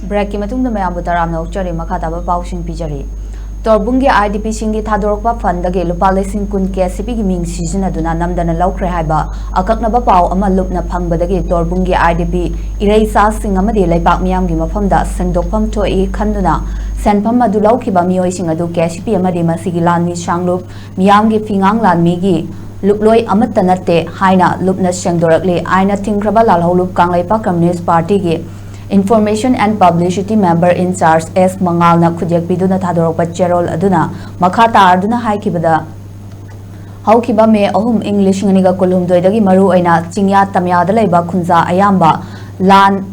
Break ki matung da mayam butaram na ukchari makata ba pausing pijari. Torbung gi IDP singi thadorokpa fund ge lupa lesing kun KCP gi ming season aduna namdana laukre haiba akakna ba pau ama lupna phangbadagi Torbung gi IDP ireichasing amadi leipak meeyamgi maphamda sengdokpam thoi khanduna senpham adu laukhiba mioi sing adu KCP amadi masigi lanmi sanglup meeyamgi fingang lanmi gi luploi amatta natte haina lupna sengdorakle aina thingkraba lalholup kanglaipa Communist Party gi Information and Publicity Member in Charge S. Mangalna Kujek Biduna Thadorokpa Cherol Aduna Makata Arduna Haikibada Haukiba Me Ohum English Niga Kulum Doidagi Maru Aina Chingya Tamya Daleba Kunza Ayamba Lan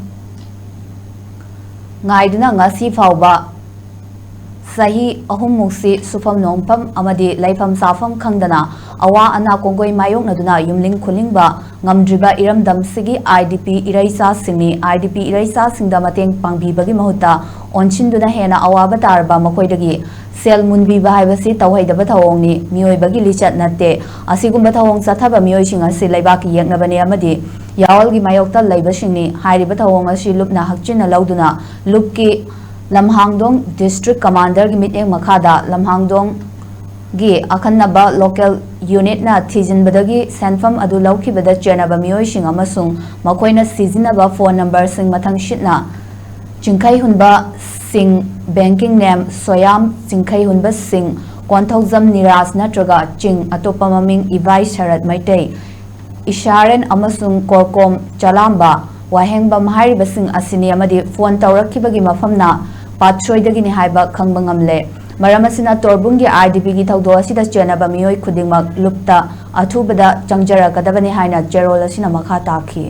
Ngaiduna Ngasi Fauba Sahi Ohum Muksi Sufam Nompam Amadi Laifam Safam Kangdana Awa Ana Kongoi Mayok Naduna Yumling Kulingba Ngamdriba Iram Damsigi IDP ireichasing IDP ireichasing da mateng pangbibagi mahuta onchinduna hena awaba tarba makoidagi sel munbiba haibasi tawhaidaba thawongni mioibagi lichat natte asigumba thawong sathaba mioising asi leibaki yeknabani amadi yawalgi mayokta leibasingni hairiba thawong asi lupna hakchina lauduna lupki lamhangdong district commander gi miteng makhada lamhangdong gi akhanaba local unit na thijin badagi senfam adu lauki bada chenaba mioi sing amasung makoina sizinaba phone number sing mathang shitna chingkai hunba sing banking name soyam chingkai hunba sing konthojam niras natraga ching atopa maming ivai sharat maitai isharen amasung korkom chalamba wahengba mahari basing asini amadi phone tawrakibagi mafamna patroidagi ni haiba khangbangamle Maramasina Torbung gi IDP gi thawdo asida chenaba mioi khudingmak lupta athubada changjara kadabani haina cherol asina makha takhi